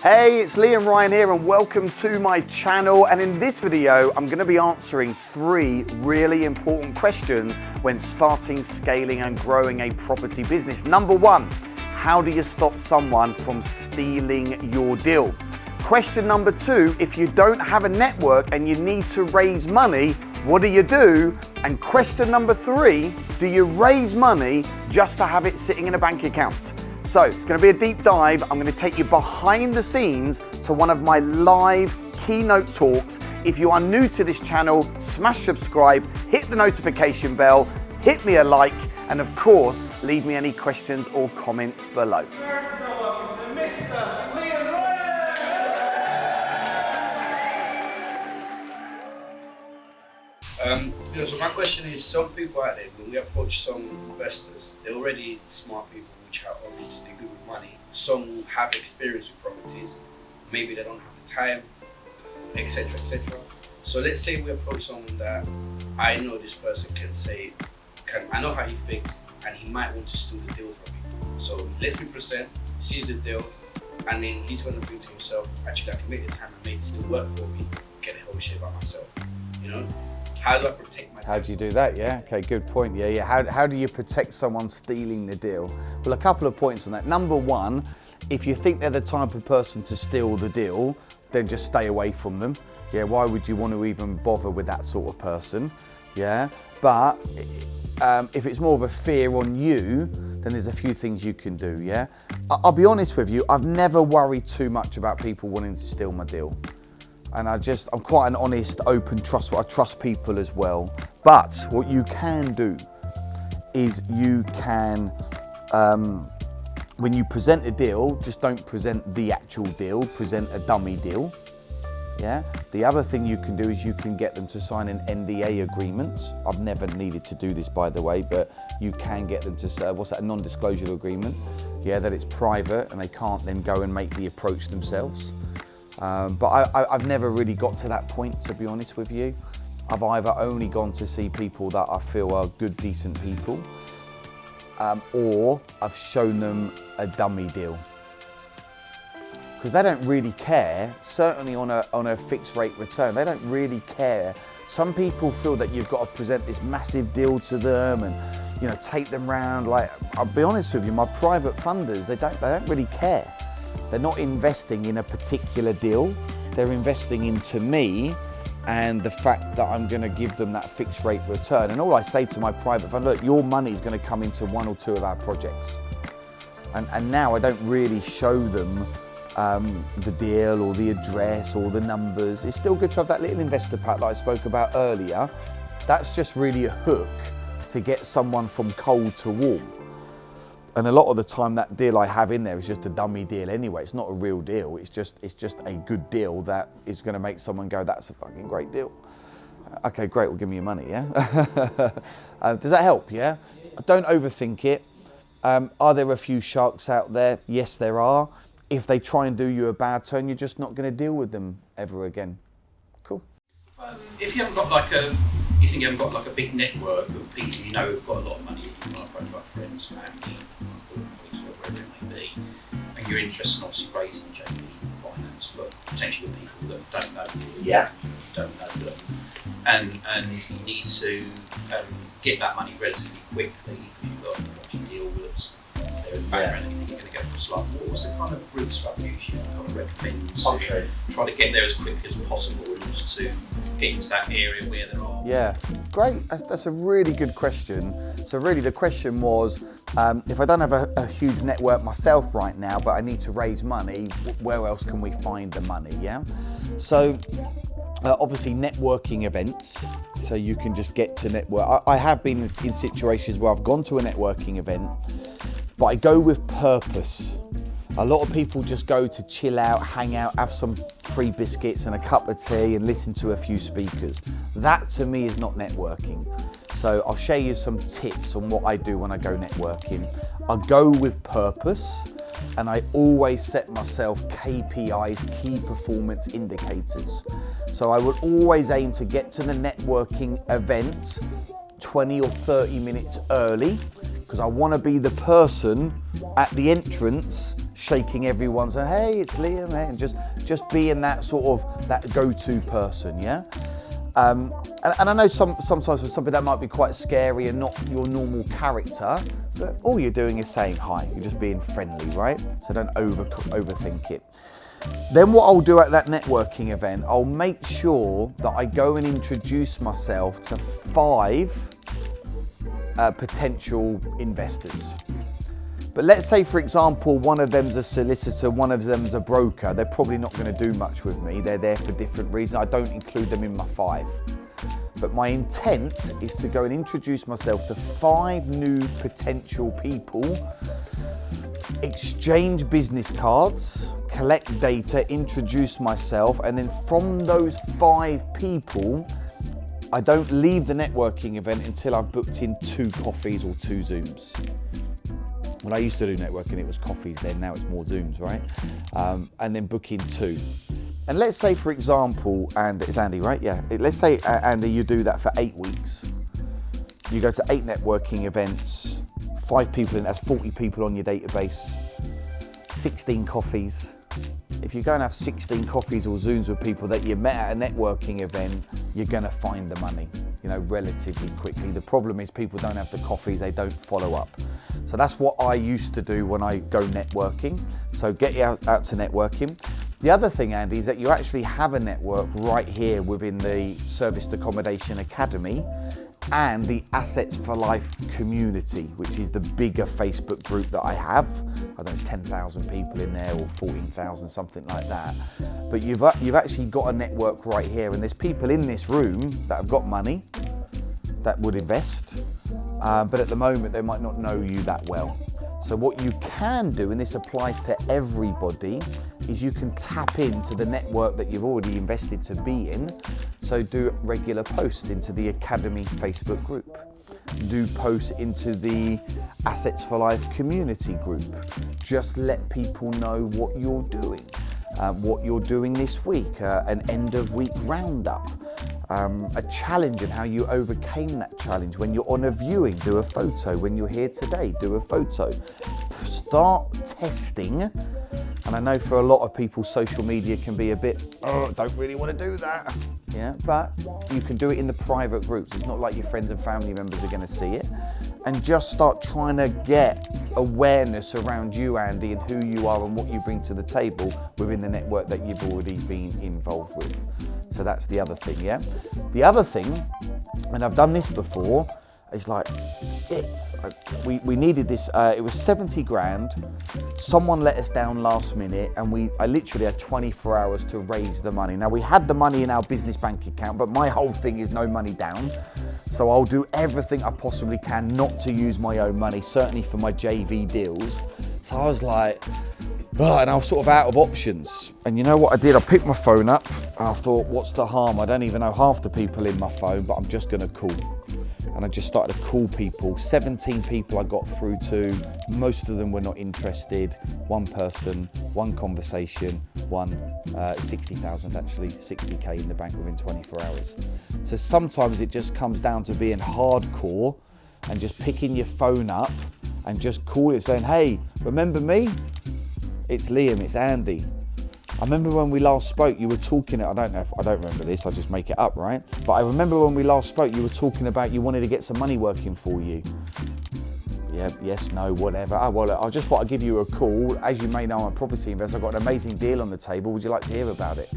Hey, it's Lee and Ryan here and welcome to my channel. And in this video, I'm going to be answering 3 really important questions when starting, scaling and growing a property business. Number 1, how do you stop someone from stealing your deal? Question number 2, if you don't have a network and you need to raise money, what do you do? And question number 3, do you raise money just to have it sitting in a bank account? So it's going to be a deep dive. I'm going to take you behind the scenes to one of my live keynote talks. If you are new to this channel, smash subscribe, hit the notification bell, hit me a like, and of course, leave me any questions or comments below. Welcome to Mr. Lee and Ryan! So my question is, some people out there, when we approach some investors, they're already smart people, which are obviously good with money. Some will have experience with properties, maybe they don't have the time, etc., etc. So let's say we approach someone that I know this person I know how he thinks, and he might want to steal the deal from me. So let me present, sees the deal, and then he's going to think to himself, actually I can make the time and make it still work for me, get the whole shit by myself, you know? How do I protect my... How do you do that? Yeah, okay, good point. Yeah. How do you protect someone stealing the deal? Well, a couple of points on that. Number 1, if you think they're the type of person to steal the deal, then just stay away from them. Yeah, why would you want to even bother with that sort of person? Yeah, but if it's more of a fear on you, then there's a few things you can do, yeah? I'll be honest with you, I've never worried too much about people wanting to steal my deal. And I'm quite an honest, open, I trust people as well. But what you can do is you can, when you present a deal, just don't present the actual deal, present a dummy deal. Yeah. The other thing you can do is you can get them to sign an NDA agreement. I've never needed to do this, by the way, but you can get them to, a non-disclosure agreement? Yeah, that it's private and they can't then go and make the approach themselves. But I've never really got to that point, to be honest with you. I've either only gone to see people that I feel are good, decent people, or I've shown them a dummy deal. Because they don't really care, certainly on a fixed rate return, they don't really care. Some people feel that you've got to present this massive deal to them and take them round. Like, I'll be honest with you, my private funders, they don't really care. They're not investing in a particular deal, they're investing into me and the fact that I'm going to give them that fixed rate return. And all I say to my private fund, look, your money is going to come into 1 or 2 of our projects. And now I don't really show them the deal or the address or the numbers. It's still good to have that little investor pack that I spoke about earlier. That's just really a hook to get someone from cold to warm. And a lot of the time that deal I have in there is just a dummy deal anyway. It's not a real deal. It's just a good deal that is going to make someone go, that's a fucking great deal. Okay, great, well give me your money, yeah? Does that help, yeah? Don't overthink it. Are there a few sharks out there? Yes, there are. If they try and do you a bad turn, you're just not going to deal with them ever again. Cool. If you haven't got you think you haven't got a big network of people you know who've got a lot of money, you can approach like friends, family, colleagues, whatever it may be, and you're interested in obviously raising JV finance, but potentially with people that don't know you, don't know them, and you need to get that money relatively quickly because you've got a property deal that's there in the background and you think you're going to go for a slot. What's the kind of route strategy you kind of recommend to try to get there as quick as possible in order to get into that area where there are? Yeah, great. That's a really good question. So really the question was, if I don't have a huge network myself right now, but I need to raise money, where else can we find the money, yeah? So obviously networking events, so you can just get to network. I have been in situations where I've gone to a networking event, but I go with purpose. A lot of people just go to chill out, hang out, have some free biscuits and a cup of tea and listen to a few speakers. That to me is not networking. So I'll share you some tips on what I do when I go networking. I go with purpose and I always set myself KPIs, key performance indicators. So I would always aim to get to the networking event 20 or 30 minutes early because I want to be the person at the entrance shaking everyone's hand, hey, it's Liam, hey, and just being that sort of that go-to person, yeah? And I know sometimes for something that might be quite scary and not your normal character, but all you're doing is saying hi. You're just being friendly, right? So don't overthink it. Then what I'll do at that networking event, I'll make sure that I go and introduce myself to 5 potential investors. But let's say, for example, one of them's a solicitor, one of them's a broker. They're probably not going to do much with me. They're there for different reasons. I don't include them in my 5. But my intent is to go and introduce myself to 5 new potential people, exchange business cards, collect data, introduce myself, and then from those 5 people, I don't leave the networking event until I've booked in 2 coffees or 2 Zooms. When I used to do networking, it was coffees then, now it's more Zooms, right? And then book in 2. And let's say, for example, and it's Andy, right? Yeah. Let's say, Andy, you do that for 8 weeks. You go to 8 networking events, 5 people in, that's 40 people on your database, 16 coffees. If you go and have 16 coffees or Zooms with people that you met at a networking event, you're gonna find the money, relatively quickly. The problem is people don't have the coffees, they don't follow up. So that's what I used to do when I go networking. So get you out to networking. The other thing, Andy, is that you actually have a network right here within the Serviced Accommodation Academy and the Assets for Life community, which is the bigger Facebook group that I have. I don't know, it's 10,000 people in there or 14,000, something like that. But you've actually got a network right here, and there's people in this room that have got money that would invest, but at the moment they might not know you that well. So what you can do, and this applies to everybody, is you can tap into the network that you've already invested to be in. So do regular posts into the Academy Facebook group. Do posts into the Assets for Life community group. Just let people know what you're doing this week, an end of week roundup. A challenge and how you overcame that challenge. When you're on a viewing, do a photo. When you're here today, do a photo. Start testing. And I know for a lot of people, social media can be a bit, don't really want to do that. Yeah, but you can do it in the private groups. It's not like your friends and family members are going to see it. And just start trying to get awareness around you, Andy, and who you are and what you bring to the table within the network that you've already been involved with. So that's the other thing, yeah? The other thing, and I've done this before, is like, we needed this, it was 70 grand. Someone let us down last minute, and I literally had 24 hours to raise the money. Now, we had the money in our business bank account, but my whole thing is no money down. So I'll do everything I possibly can not to use my own money, certainly for my JV deals. So I was like, and I was sort of out of options. And you know what I did? I picked my phone up and I thought, what's the harm? I don't even know half the people in my phone, but I'm just gonna call. And I just started to call people. 17 people I got through to. Most of them were not interested. One person, one conversation, 60,000 actually, 60K in the bank within 24 hours. So sometimes it just comes down to being hardcore and just picking your phone up and just calling, saying, hey, remember me? It's Liam, it's Andy. I remember when we last spoke, you were talking, I don't remember this, I just make it up, right? But I remember when we last spoke, you were talking about you wanted to get some money working for you. Yeah, yes, no, whatever. Oh, well, I just thought I'd give you a call. As you may know, I'm a property investor. I've got an amazing deal on the table. Would you like to hear about it?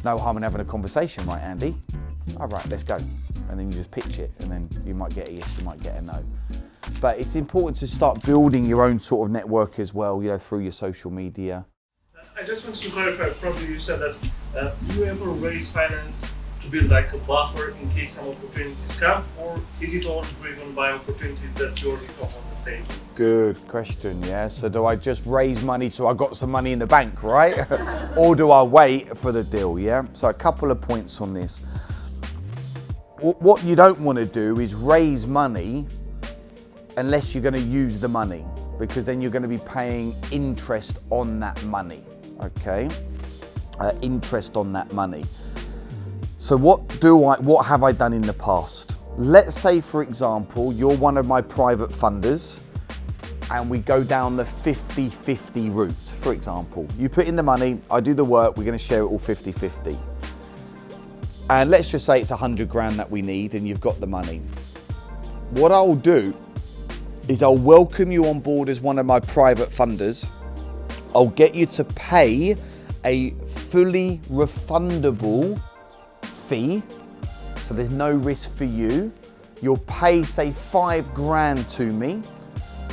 No harm in having a conversation, right, Andy? All right, let's go. And then you just pitch it, and then you might get a yes, you might get a no. But it's important to start building your own sort of network as well, through your social media. I just want to clarify, probably you said that you ever raise finance to build like a buffer in case some opportunities come, or is it all driven by opportunities that you already have on the table? Good question, yeah. So do I just raise money so I got some money in the bank, right? Or do I wait for the deal, yeah? So a couple of points on this. What you don't want to do is raise money unless you're going to use the money, because then you're going to be paying interest on that money, okay? Interest on that money. So what have I done in the past? Let's say, for example, you're one of my private funders and we go down the 50-50 route, for example. You put in the money, I do the work, we're gonna share it all 50-50. And let's just say it's 100 grand that we need and you've got the money. What I'll do is I'll welcome you on board as one of my private funders. I'll get you to pay a fully refundable fee, so there's no risk for you. You'll pay, say, 5 grand to me,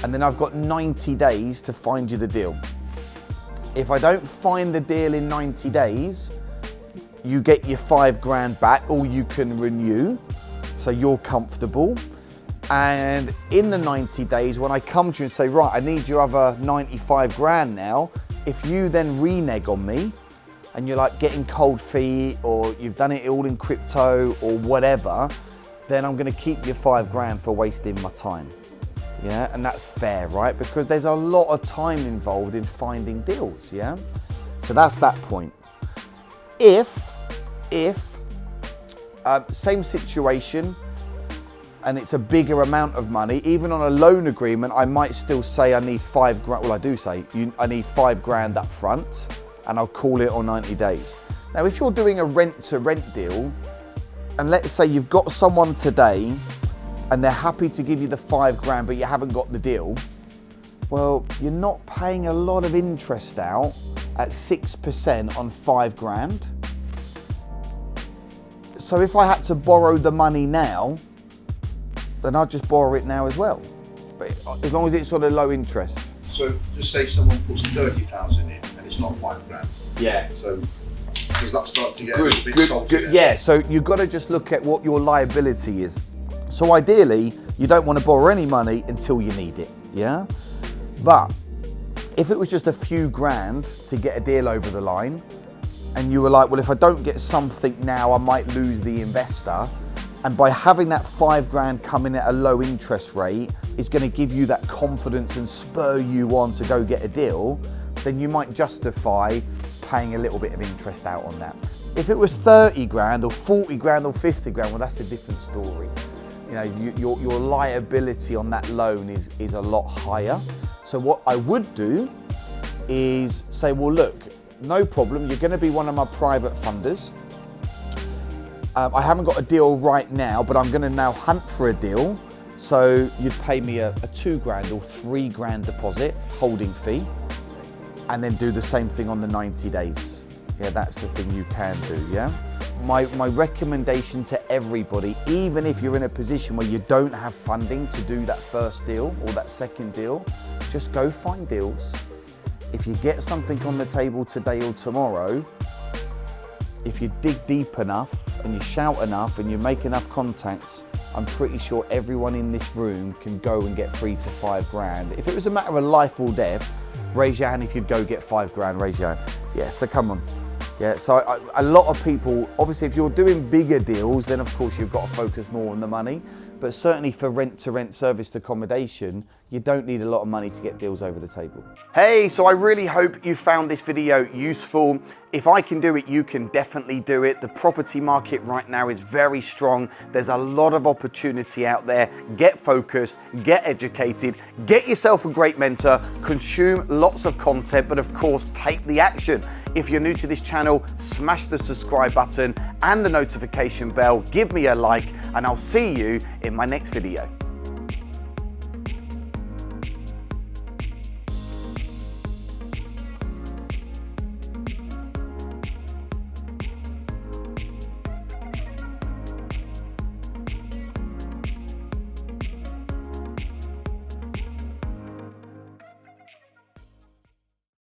and then I've got 90 days to find you the deal. If I don't find the deal in 90 days, you get your 5 grand back, or you can renew, so you're comfortable. And in the 90 days, when I come to you and say, right, I need your other 95 grand now, if you then renege on me and you're like getting cold feet, or you've done it all in crypto or whatever, then I'm gonna keep your 5 grand for wasting my time. Yeah, and that's fair, right? Because there's a lot of time involved in finding deals, yeah? So that's that point. If same situation, and it's a bigger amount of money, even on a loan agreement, I might still say I need 5 grand. Well, I do say I need 5 grand up front, and I'll call it on 90 days. Now, if you're doing a rent-to-rent deal, and let's say you've got someone today, and they're happy to give you the 5 grand, but you haven't got the deal, well, you're not paying a lot of interest out at 6% on 5 grand. So if I had to borrow the money now, then I'll just borrow it now as well. But as long as it's sort of low interest. So just say someone puts 30,000 in and it's not 5 grand. Yeah. So does that start to get a little bit salty? Yeah, so you've got to just look at what your liability is. So ideally, you don't want to borrow any money until you need it, yeah? But if it was just a few grand to get a deal over the line, and you were like, well, if I don't get something now, I might lose the investor. And by having that 5 grand come in at a low interest rate, is going to give you that confidence and spur you on to go get a deal, then you might justify paying a little bit of interest out on that. If it was 30 grand or 40 grand or 50 grand, well, that's a different story. You know, your liability on that loan is a lot higher. So what I would do is say, well, look, no problem, you're going to be one of my private funders. I haven't got a deal right now, but I'm going to now hunt for a deal. So you'd pay me a 2 grand or 3 grand deposit holding fee, and then do the same thing on the 90 days. Yeah, that's the thing you can do, yeah? My recommendation to everybody, even if you're in a position where you don't have funding to do that first deal or that second deal, just go find deals. If you get something on the table today or tomorrow, if you dig deep enough and you shout enough and you make enough contacts, I'm pretty sure everyone in this room can go and get 3 to 5 grand. If it was a matter of life or death, raise your hand if you'd go get 5 grand, raise your hand. Yeah, so come on. Yeah, so a lot of people, obviously if you're doing bigger deals, then of course you've got to focus more on the money. But certainly for rent-to-rent serviced accommodation, you don't need a lot of money to get deals over the table. Hey, so I really hope you found this video useful. If I can do it, you can definitely do it. The property market right now is very strong. There's a lot of opportunity out there. Get focused, get educated, get yourself a great mentor, consume lots of content, but of course, take the action. If you're new to this channel, smash the subscribe button and the notification bell, give me a like, and I'll see you in my next video.